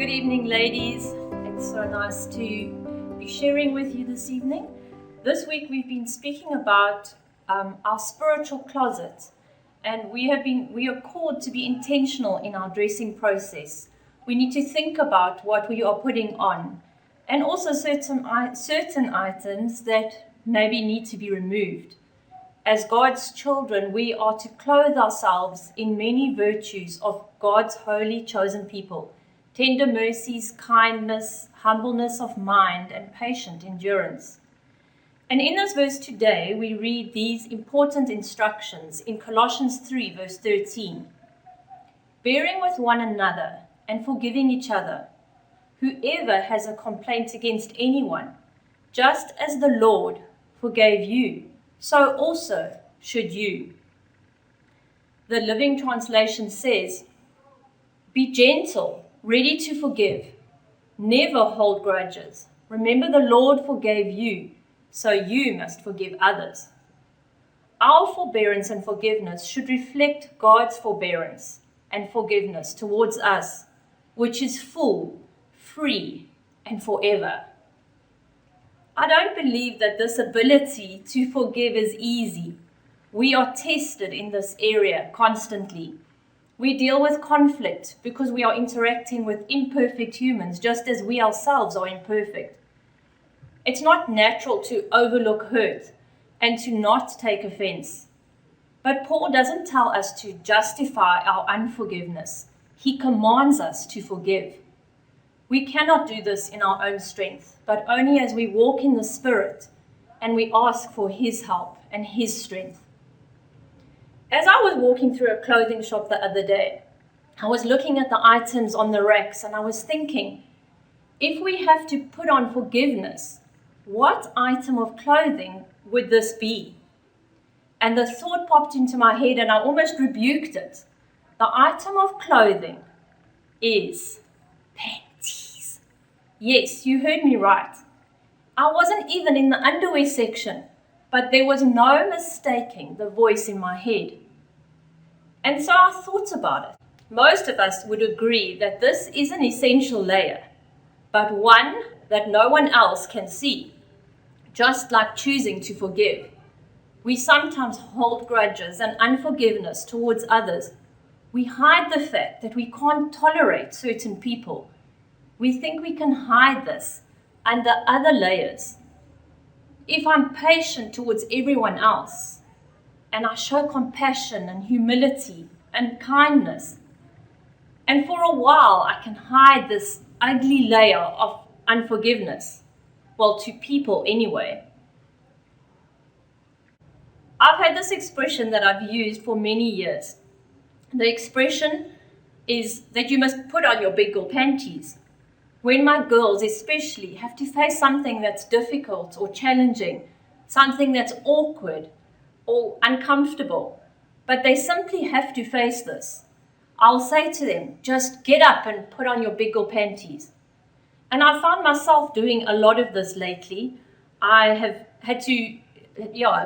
Good evening, ladies. It's so nice to be sharing with you this evening. This week we've been speaking about our spiritual closet, and we are called to be intentional in our dressing process. We need to think about what we are putting on, and also certain items that maybe need to be removed. As God's children, we are to clothe ourselves in many virtues of God's holy chosen people: tender mercies, kindness, humbleness of mind, and patient endurance. And in this verse today, we read these important instructions in Colossians 3, verse 13. Bearing with one another and forgiving each other, whoever has a complaint against anyone, just as the Lord forgave you, so also should you. The Living Translation says, be gentle, ready to forgive. Never hold grudges. Remember, the Lord forgave you, so you must forgive others. Our forbearance and forgiveness should reflect God's forbearance and forgiveness towards us, which is full, free, and forever. I don't believe that this ability to forgive is easy. We are tested in this area constantly. We deal with conflict because we are interacting with imperfect humans, just as we ourselves are imperfect. It's not natural to overlook hurt and to not take offense. But Paul doesn't tell us to justify our unforgiveness. He commands us to forgive. We cannot do this in our own strength, but only as we walk in the Spirit and we ask for His help and His strength. As I was walking through a clothing shop the other day, I was looking at the items on the racks and I was thinking, if we have to put on forgiveness, what item of clothing would this be? And the thought popped into my head and I almost rebuked it. The item of clothing is panties. Yes, you heard me right. I wasn't even in the underwear section, but there was no mistaking the voice in my head. And so I thought about it. Most of us would agree that this is an essential layer, but one that no one else can see, just like choosing to forgive. We sometimes hold grudges and unforgiveness towards others. We hide the fact that we can't tolerate certain people. We think we can hide this under other layers. If I'm patient towards everyone else, and I show compassion and humility and kindness, and for a while I can hide this ugly layer of unforgiveness, well, to people anyway. I've had this expression that I've used for many years. The expression is that you must put on your big girl panties. When my girls especially have to face something that's difficult or challenging, something that's awkward or uncomfortable, but they simply have to face this, I'll say to them, just get up and put on your big girl panties. And I found myself doing a lot of this lately. I have had to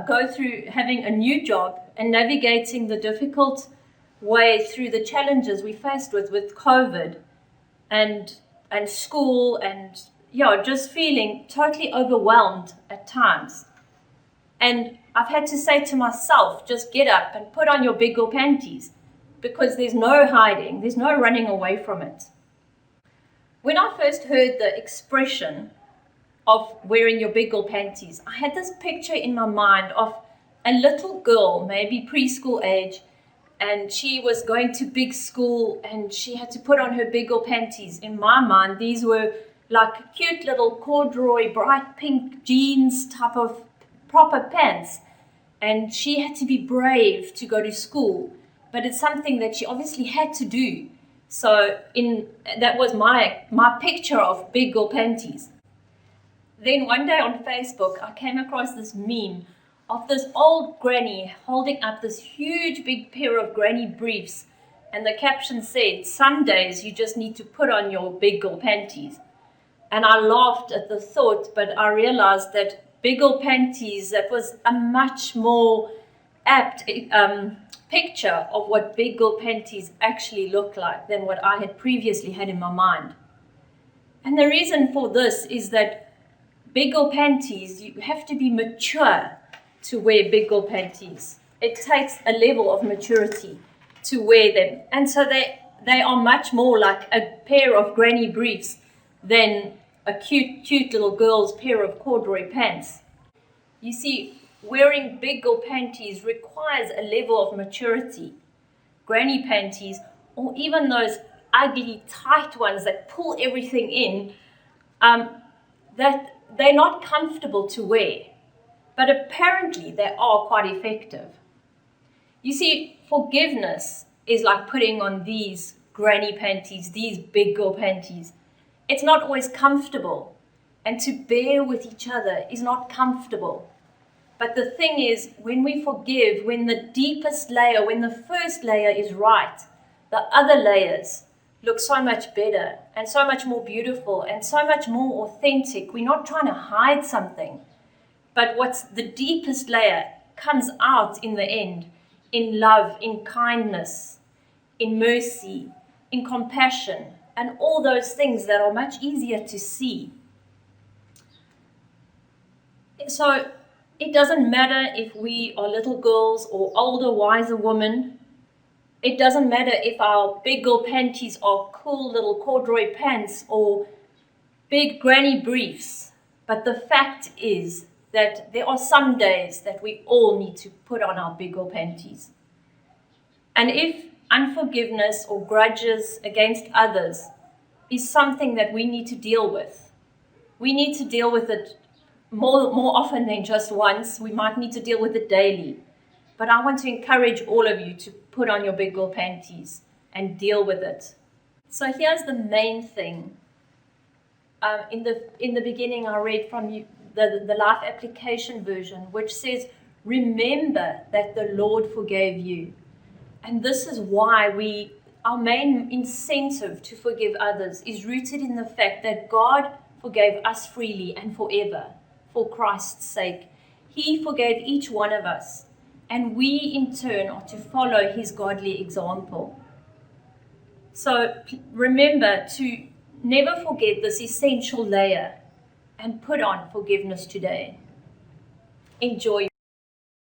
go through having a new job and navigating the difficult way through the challenges we faced with COVID and school and just feeling totally overwhelmed at times. And I've had to say to myself, just get up and put on your big girl panties, because there's no hiding, there's no running away from it. When I first heard the expression of wearing your big girl panties, I had this picture in my mind of a little girl, maybe preschool age, and she was going to big school and she had to put on her big girl panties. In my mind, these were like cute little corduroy, bright pink jeans type of proper pants. And she had to be brave to go to school, but it's something that she obviously had to do. So that was my picture of big girl panties. Then one day on Facebook, I came across this meme of this old granny holding up this huge big pair of granny briefs, and the caption said, some days you just need to put on your big girl panties. And I laughed at the thought, but I realized that big girl panties, that was a much more apt picture of what big girl panties actually look like than what I had previously had in my mind. And the reason for this is that big girl panties, you have to be mature to wear big girl panties. It takes a level of maturity to wear them. And so they are much more like a pair of granny briefs than a cute little girl's pair of corduroy pants. You see, wearing big girl panties requires a level of maturity. Granny panties, or even those ugly tight ones that pull everything in, that they're not comfortable to wear. But apparently they are quite effective. You see, forgiveness is like putting on these granny panties, these big girl panties. It's not always comfortable, and to bear with each other is not comfortable. But the thing is, when we forgive, when the deepest layer, when the first layer is right, the other layers look so much better and so much more beautiful and so much more authentic. We're not trying to hide something, but what's the deepest layer comes out in the end, in love, in kindness, in mercy, in compassion, and all those things that are much easier to see. So it doesn't matter if we are little girls or older, wiser women. It doesn't matter if our big girl panties are cool little corduroy pants or big granny briefs. But the fact is that there are some days that we all need to put on our big girl panties. And if unforgiveness or grudges against others is something that we need to deal with, we need to deal with it more often than just once. We might need to deal with it daily. But I want to encourage all of you to put on your big girl panties and deal with it. So here's the main thing. In the beginning, I read from you the Life Application version, which says, remember that the Lord forgave you. And this is why our main incentive to forgive others is rooted in the fact that God forgave us freely and forever for Christ's sake. He forgave each one of us, and we in turn are to follow his godly example. So remember to never forget this essential layer and put on forgiveness today. Enjoy.